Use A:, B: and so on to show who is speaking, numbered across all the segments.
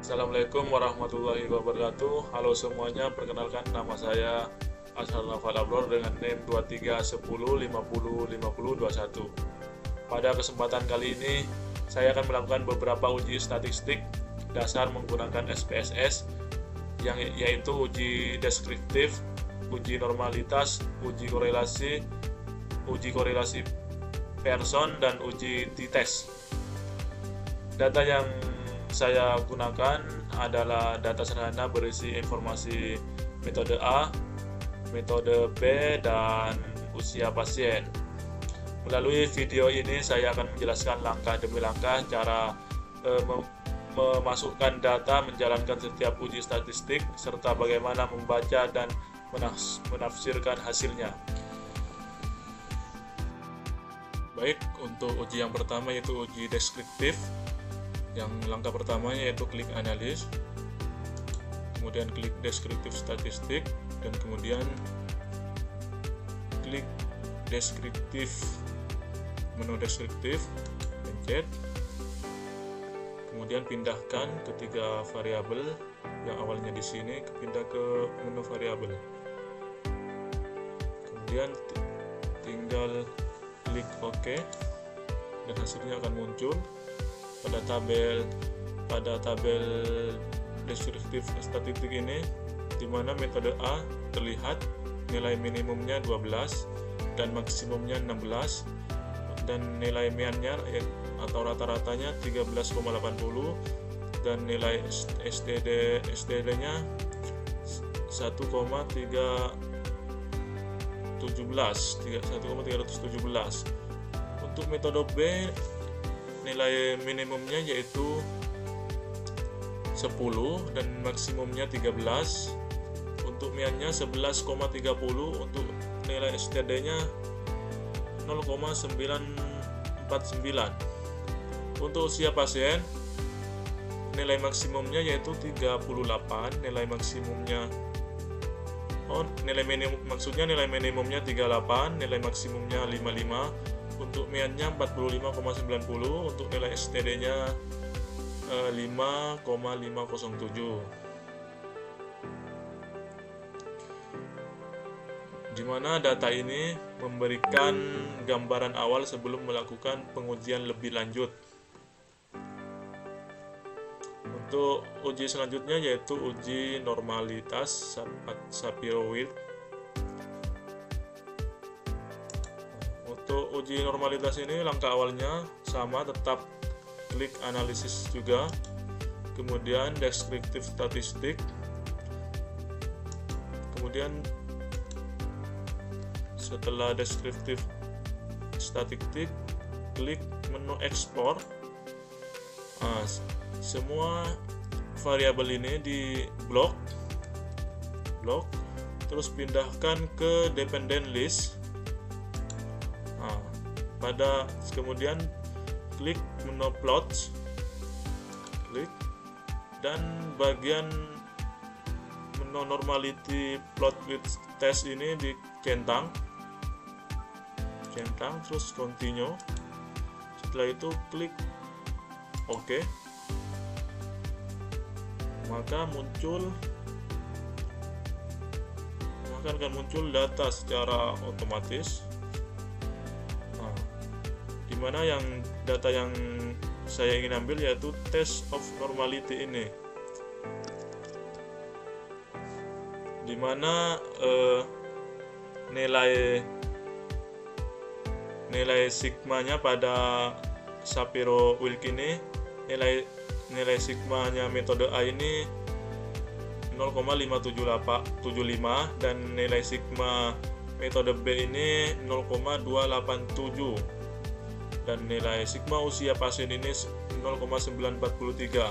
A: Assalamualaikum warahmatullahi wabarakatuh. Halo semuanya, perkenalkan nama saya Ashar Naufal Abror dengan NIM 2310505021. Pada kesempatan kali ini, saya akan melakukan beberapa uji statistik dasar menggunakan SPSS, yaitu uji deskriptif, uji normalitas, uji korelasi person, dan uji t-test. Data yang saya gunakan adalah data sederhana berisi informasi metode A, metode B, dan usia pasien. Melalui video ini saya akan menjelaskan langkah demi langkah cara memasukkan data, menjalankan setiap uji statistik, serta bagaimana membaca dan menafsirkan hasilnya. Baik, untuk uji yang pertama yaitu uji deskriptif. Yang langkah pertamanya yaitu klik analis, kemudian klik deskriptif statistik, dan kemudian klik deskriptif, menu deskriptif, pencet, kemudian pindahkan ketiga variabel yang awalnya di sini, pindah ke menu variabel, kemudian tinggal klik OK, dan hasilnya akan muncul pada tabel deskriptif statistik ini, di mana metode A terlihat nilai minimumnya 12 dan maksimumnya 16, dan nilai meannya atau rata-ratanya 13,80, dan nilai STD-nya 1,317. Untuk metode B, nilai minimumnya yaitu 10 dan maksimumnya 13. Untuk meannya 11,30. Untuk nilai STD-nya 0,949. Untuk usia pasien, nilai maksimumnya yaitu 38, nilai minimumnya 38, nilai maksimumnya 55. Untuk meannya 45,90, untuk nilai STD-nya 5,507. Di mana data ini memberikan gambaran awal sebelum melakukan pengujian lebih lanjut. Untuk uji selanjutnya yaitu uji normalitas Shapiro-Wilk. Untuk uji normalitas ini langkah awalnya sama, tetap klik analisis juga, kemudian deskriptif statistik, kemudian setelah deskriptif statistik klik menu ekspor. Semua variabel ini di blok, terus pindahkan ke dependent list. Kemudian klik menu plot, dan bagian menu normality plot with test ini dicentang, terus continue. Setelah itu klik OK, maka akan muncul data secara otomatis. Dimana yang data yang saya ingin ambil yaitu test of normality ini, dimana nilai sigmanya pada Shapiro-Wilk ini, nilai sigmanya metode A ini 0,575, dan nilai sigma metode B ini 0,287, dan nilai sigma usia pasien ini 0,943.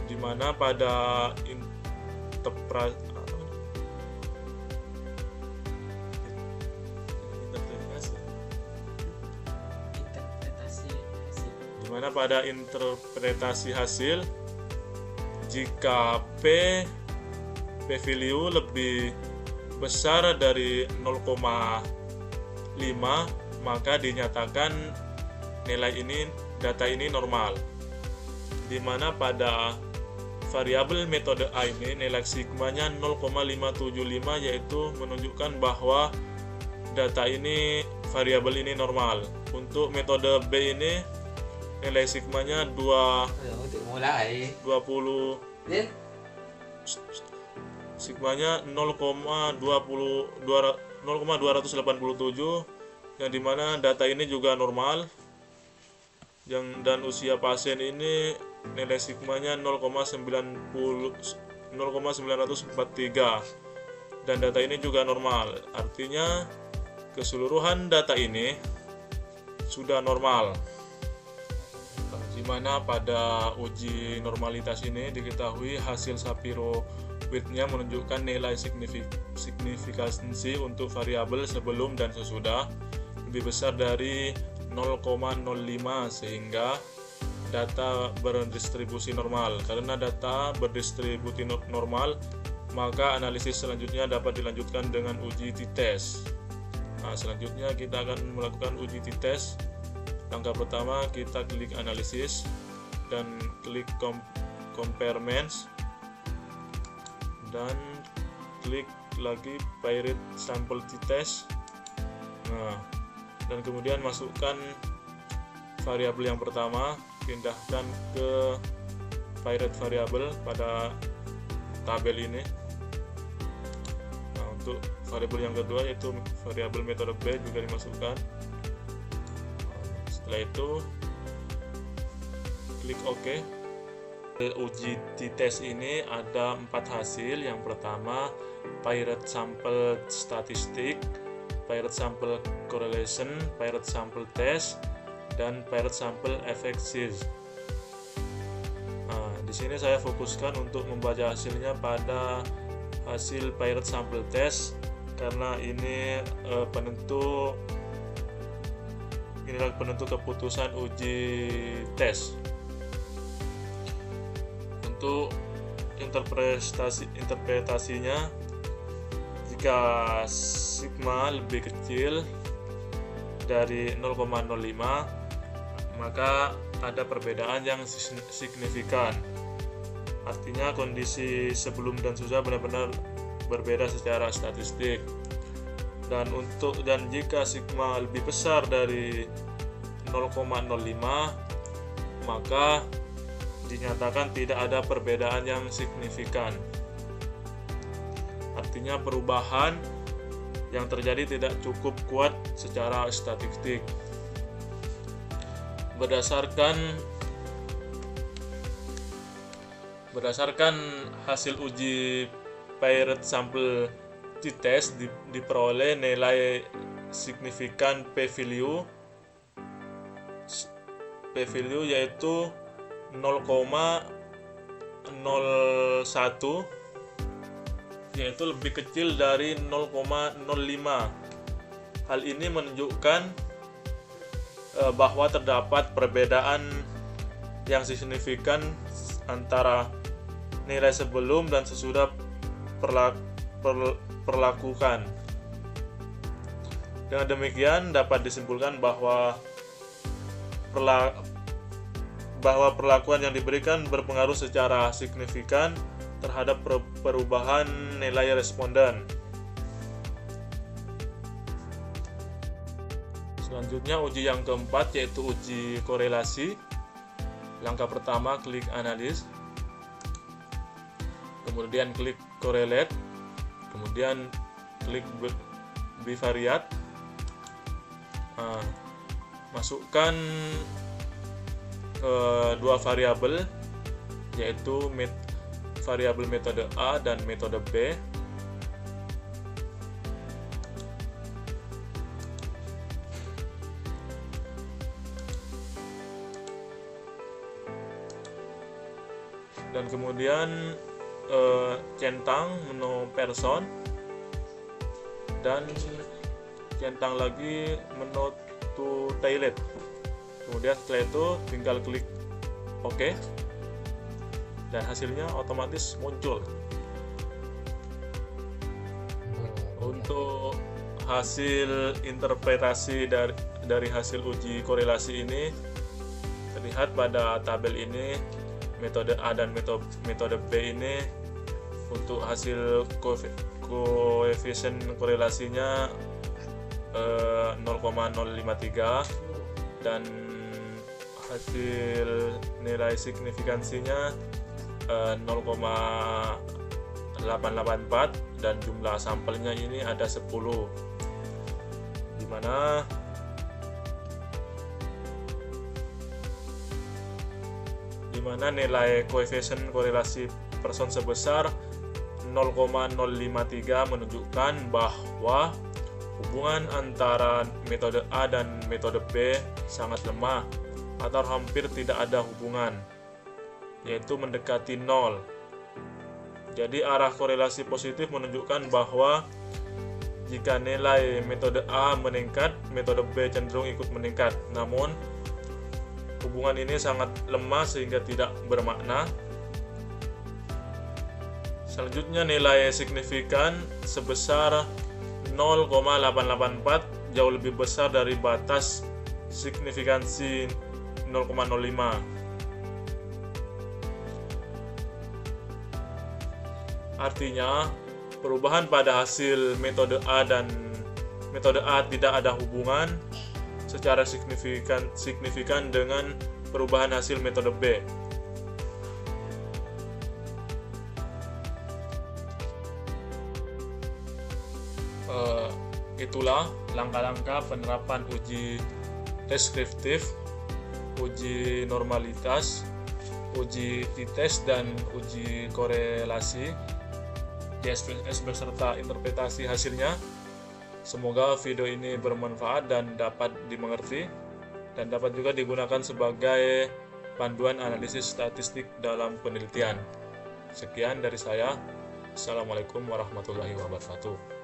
A: Di mana pada interpretasi hasil, jika P value lebih besar dari 0,5, maka dinyatakan data ini normal. di mana pada variabel metode A ini nilai sigmanya 0,575, yaitu menunjukkan bahwa data ini, variabel ini normal. Untuk metode B ini nilai sigmanya 20 sigmanya 0,287, yang dimana data ini juga normal. Dan usia pasien ini nilai sigmanya 0,943, dan data ini juga normal. Artinya keseluruhan data ini sudah normal, di mana pada uji normalitas ini diketahui hasil Sapiro-Witten menunjukkan nilai signifikansi untuk variabel sebelum dan sesudah lebih besar dari 0,05, sehingga data berdistribusi normal. Karena data berdistribusi normal, maka analisis selanjutnya dapat dilanjutkan dengan uji t-test. Nah, selanjutnya kita akan melakukan uji t-test. Langkah pertama, kita klik analisis dan klik compare means, dan klik lagi paired sample t-test. Nah, dan kemudian masukkan variabel yang pertama, pindahkan ke paired variable pada tabel ini. Nah, untuk variabel yang kedua yaitu variabel metode B juga dimasukkan. Setelah itu klik OK. Uji t-test ini ada 4 hasil. Yang pertama paired sample statistik, paired sample correlation, paired sample test, dan paired sample effect size. Nah, di sini saya fokuskan untuk membaca hasilnya pada hasil paired sample test, karena ini inilah penentu keputusan uji tes. Untuk interpretasinya, jika sigma lebih kecil dari 0,05, maka ada perbedaan yang signifikan. Artinya kondisi sebelum dan sesudah benar-benar berbeda secara statistik. Dan jika sigma lebih besar dari 0,05, maka dinyatakan tidak ada perbedaan yang signifikan. Artinya perubahan yang terjadi tidak cukup kuat secara statistik. Berdasarkan hasil uji paired sample t-test diperoleh nilai signifikan p-value yaitu 0,01, yaitu lebih kecil dari 0,05. Hal ini menunjukkan bahwa terdapat perbedaan yang signifikan antara nilai sebelum dan sesudah perlakukan. Dengan demikian dapat disimpulkan bahwa perlakuan yang diberikan berpengaruh secara signifikan terhadap perubahan nilai responden. Selanjutnya uji yang keempat yaitu uji korelasi. Langkah pertama klik analis, kemudian klik correlate, kemudian klik bivariate. Masukkan dua variabel yaitu variabel metode A dan metode B. Dan kemudian centang menu person, dan centang lagi menu to toilet. Kemudian setelah itu tinggal klik OK, dan hasilnya otomatis muncul. Untuk hasil interpretasi dari hasil uji korelasi ini, tadi Lihat pada tabel ini, metode A dan metode B ini untuk hasil koefisien korelasinya 0,053 dan hasil nilai signifikansinya 0,884 dan jumlah sampelnya ini ada 10, di mana nilai koefisien korelasi person sebesar 0,053 menunjukkan bahwa hubungan antara metode A dan metode B sangat lemah atau hampir tidak ada hubungan, yaitu mendekati 0. Jadi arah korelasi positif menunjukkan bahwa jika nilai metode A meningkat, metode B cenderung ikut meningkat. Namun hubungan ini sangat lemah sehingga tidak bermakna. Selanjutnya nilai signifikan sebesar 0,884 jauh lebih besar dari batas signifikansi 0,05. Artinya, perubahan pada hasil metode A dan metode A tidak ada hubungan secara signifikan dengan perubahan hasil metode B. Itulah langkah-langkah penerapan uji deskriptif, uji normalitas, uji t-test, dan uji korelasi di SPSS beserta interpretasi hasilnya. Semoga video ini bermanfaat dan dapat dimengerti dan dapat juga digunakan sebagai panduan analisis statistik dalam penelitian. Sekian dari saya. Assalamualaikum warahmatullahi wabarakatuh.